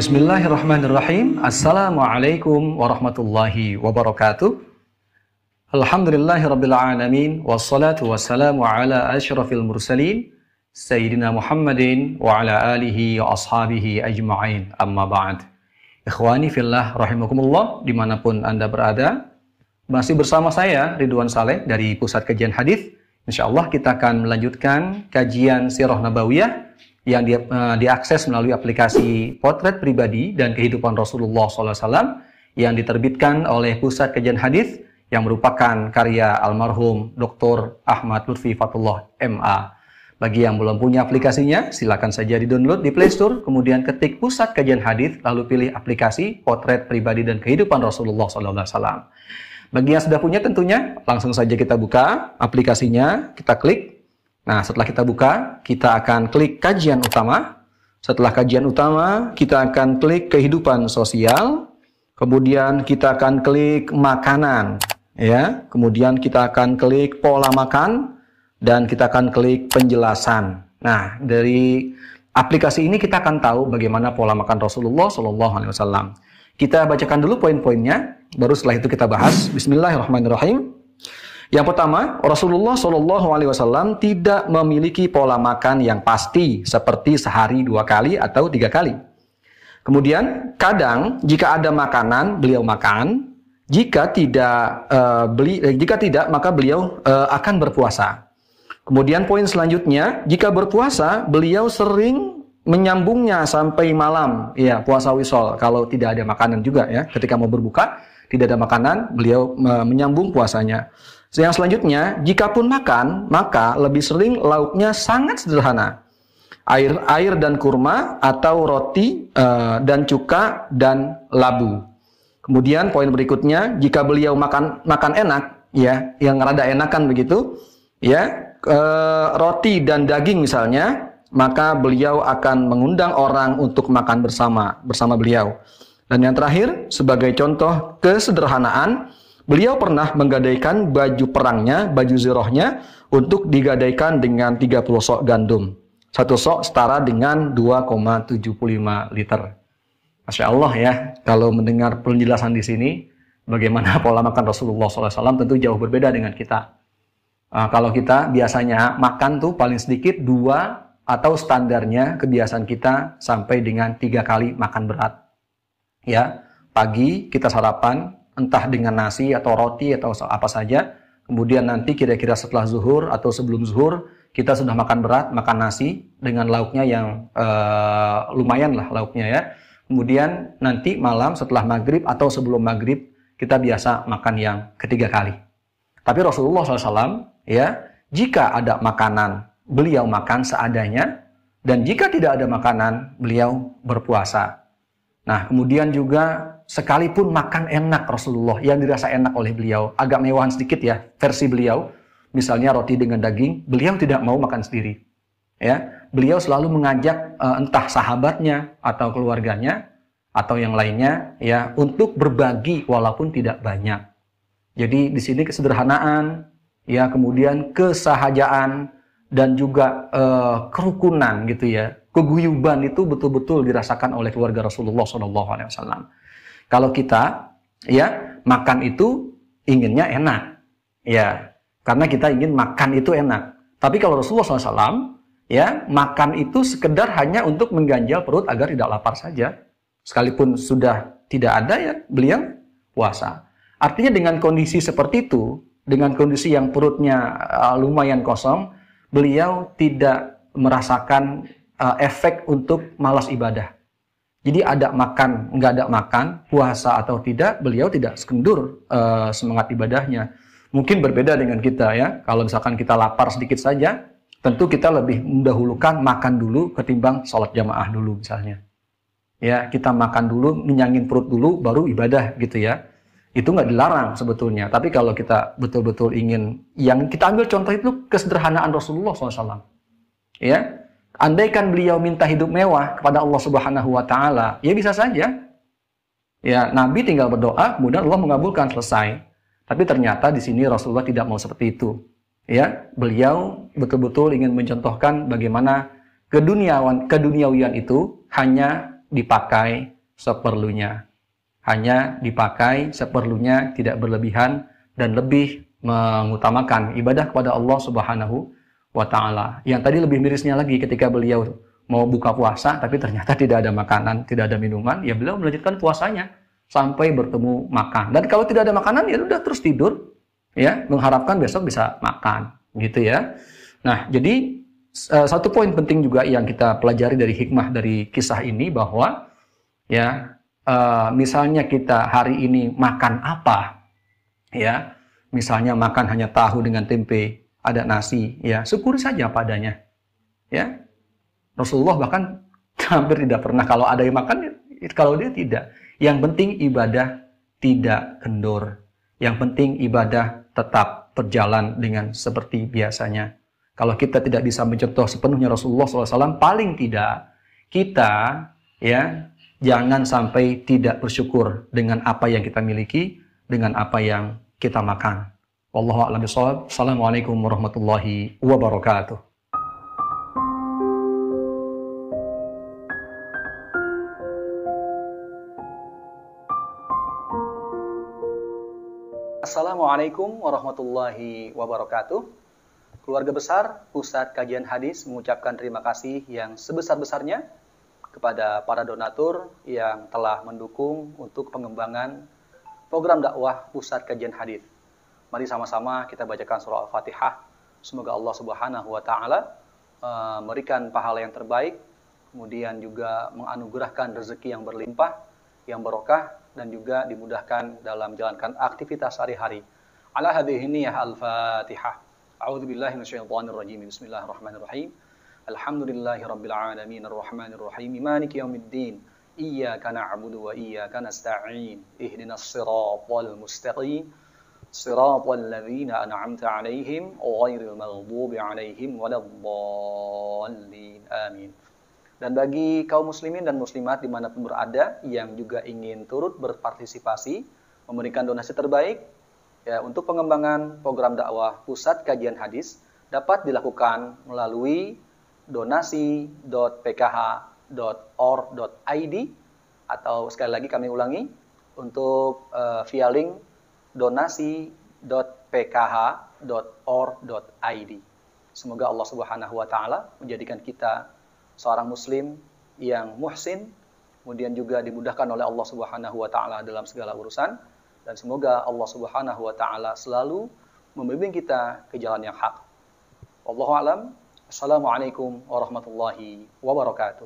Bismillahirrahmanirrahim. Assalamualaikum warahmatullahi wabarakatuh. Alhamdulillahirabbil alamin wassalatu wassalamu ala asyrafil mursalin sayyidina Muhammadin wa ala alihi wa ashabihi ajma'in. Amma ba'd. Ikhwani fillah rahimakumullah, dimanapun Anda berada, masih bersama saya Ridwan Saleh dari Pusat Kajian Hadis. Insyaallah kita akan melanjutkan kajian Sirah Nabawiyah yang diakses melalui aplikasi Potret Pribadi dan Kehidupan Rasulullah SAW yang diterbitkan oleh Pusat Kajian Hadis yang merupakan karya almarhum Dr. Ahmad Lutfi Fatullah MA. Bagi yang belum punya aplikasinya, silakan saja di-download di Play Store, kemudian ketik Pusat Kajian Hadis, lalu pilih aplikasi Potret Pribadi dan Kehidupan Rasulullah SAW. Bagi yang sudah punya tentunya, langsung saja kita buka aplikasinya, kita klik. Nah, setelah kita buka, kita akan klik kajian utama. Setelah kajian utama, kita akan klik kehidupan sosial. Kemudian kita akan klik makanan, ya. Kemudian kita akan klik pola makan dan kita akan klik penjelasan. Nah, dari aplikasi ini kita akan tahu bagaimana pola makan Rasulullah SAW. Kita bacakan dulu poin-poinnya, baru setelah itu kita bahas. Bismillahirrahmanirrahim. Yang pertama, Rasulullah SAW tidak memiliki pola makan yang pasti seperti sehari 2 kali atau 3 kali. Kemudian, kadang jika ada makanan, beliau makan. Jika tidak, maka beliau akan berpuasa. Kemudian poin selanjutnya, jika berpuasa, beliau sering menyambungnya sampai malam. Ya, puasa wisol. Kalau tidak ada makanan juga ya, ketika mau berbuka, tidak ada makanan, beliau menyambung puasanya. Yang selanjutnya, jikapun makan, maka lebih sering lauknya sangat sederhana. Air dan kurma atau roti dan cuka dan labu. Kemudian poin berikutnya, jika beliau makan enak, ya, yang rada enakan begitu, ya, roti dan daging misalnya, maka beliau akan mengundang orang untuk makan bersama beliau. Dan yang terakhir, sebagai contoh kesederhanaan, beliau pernah menggadaikan baju perangnya, baju zirohnya, untuk digadaikan dengan 30 sok gandum. 1 sok setara dengan 2,75 liter. Masya Allah ya, kalau mendengar penjelasan di sini, bagaimana pola makan Rasulullah SAW tentu jauh berbeda dengan kita. Kalau kita biasanya makan tuh paling sedikit 2 atau standarnya kebiasaan kita sampai dengan 3 kali makan berat. Ya, pagi kita sarapan, entah dengan nasi atau roti atau apa saja. Kemudian nanti kira-kira setelah zuhur atau sebelum zuhur, kita sudah makan berat, makan nasi dengan lauknya yang lumayan lah lauknya ya. Kemudian nanti malam setelah maghrib atau sebelum maghrib, kita biasa makan yang ketiga kali. Tapi Rasulullah SAW, ya, jika ada makanan, beliau makan seadanya. Dan jika tidak ada makanan, beliau berpuasa. Nah, kemudian juga sekalipun makan enak Rasulullah, yang dirasa enak oleh beliau, agak mewahan sedikit ya, versi beliau, misalnya roti dengan daging, beliau tidak mau makan sendiri. Ya, beliau selalu mengajak entah sahabatnya atau keluarganya atau yang lainnya ya untuk berbagi walaupun tidak banyak. Jadi di sini kesederhanaan, ya, kemudian kesahajaan dan juga kerukunan gitu ya. Keguyuban itu betul-betul dirasakan oleh keluarga Rasulullah SAW. Kalau kita ya makan itu inginnya enak, ya, karena kita ingin makan itu enak. Tapi kalau Rasulullah SAW ya makan itu sekedar hanya untuk mengganjal perut agar tidak lapar saja. Sekalipun sudah tidak ada ya beliau puasa. Artinya dengan kondisi seperti itu, dengan kondisi yang perutnya lumayan kosong, beliau tidak merasakan efek untuk malas ibadah. Jadi ada makan, nggak ada makan, puasa atau tidak, beliau tidak sekendur semangat ibadahnya. Mungkin berbeda dengan kita ya. Kalau misalkan kita lapar sedikit saja, tentu kita lebih mendahulukan makan dulu ketimbang sholat jamaah dulu misalnya. Ya, kita makan dulu, menyangin perut dulu, baru ibadah gitu ya. Itu nggak dilarang sebetulnya. Tapi kalau kita betul-betul ingin, yang kita ambil contoh itu kesederhanaan Rasulullah SAW. Ya, andaikan beliau minta hidup mewah kepada Allah Subhanahu wa Ta'ala, ya bisa saja. Ya, Nabi tinggal berdoa, kemudian Allah mengabulkan, selesai. Tapi ternyata di sini Rasulullah tidak mau seperti itu. Ya, beliau betul-betul ingin mencontohkan bagaimana keduniawian itu hanya dipakai seperlunya. Hanya dipakai seperlunya, tidak berlebihan, dan lebih mengutamakan ibadah kepada Allah Subhanahu wa Ta'ala. Yang tadi lebih mirisnya lagi ketika beliau mau buka puasa, tapi ternyata tidak ada makanan, tidak ada minuman, ya beliau melanjutkan puasanya sampai bertemu makan. Dan kalau tidak ada makanan, ya udah terus tidur, ya, mengharapkan besok bisa makan, gitu ya. Nah, jadi satu poin penting juga yang kita pelajari dari hikmah dari kisah ini bahwa, ya, misalnya kita hari ini makan apa, ya, misalnya makan hanya tahu dengan tempe, ada nasi, ya, syukuri saja padanya, ya. Rasulullah bahkan hampir tidak pernah kalau ada yang makan, kalau dia tidak. Yang penting ibadah tidak kendor. Yang penting ibadah tetap berjalan dengan seperti biasanya. Kalau kita tidak bisa mencontoh sepenuhnya Rasulullah SAW, paling tidak kita, ya, jangan sampai tidak bersyukur dengan apa yang kita miliki, dengan apa yang kita makan. Wallahu a'lam bishawab. Assalamualaikum warahmatullahi wabarakatuh. Assalamualaikum warahmatullahi wabarakatuh. Keluarga besar Pusat Kajian Hadis mengucapkan terima kasih yang sebesar-besarnya kepada para donatur yang telah mendukung untuk pengembangan program dakwah Pusat Kajian Hadis. Mari sama-sama kita bacakan surah Al-Fatihah. Semoga Allah Subhanahu wa Ta'ala memberikan pahala yang terbaik, kemudian juga menganugerahkan rezeki yang berlimpah, yang barokah, dan juga dimudahkan dalam menjalankan aktivitas sehari-hari. Ala hadhihi niyyah al-Fatihah. A'udzu billahi minasyaitonir rajim. Bismillahirrahmanirrahim. Alhamdulillahirabbil alamin arrahmanir rahim maliki yaumiddin. Iyyaka na'budu wa iyyaka nasta'in. Ihdinas siratal mustaqim. Siratal ladzina an'amta 'alaihim ghairil maghdubi 'alaihim waladdallin. Amin. Dan bagi kaum muslimin dan muslimat dimanapun berada yang juga ingin turut berpartisipasi, memberikan donasi terbaik, ya, untuk pengembangan program dakwah Pusat Kajian Hadis dapat dilakukan melalui donasi.pkh.org.id, atau sekali lagi kami ulangi, untuk via link donasi.pkh.org.id. Semoga Allah Subhanahu wa Ta'ala menjadikan kita seorang muslim yang muhsin, kemudian juga dimudahkan oleh Allah Subhanahu wa Ta'ala dalam segala urusan, dan semoga Allah Subhanahu wa Ta'ala selalu membimbing kita ke jalan yang hak. Wallahu a'lam. Assalamualaikum warahmatullahi wabarakatuh.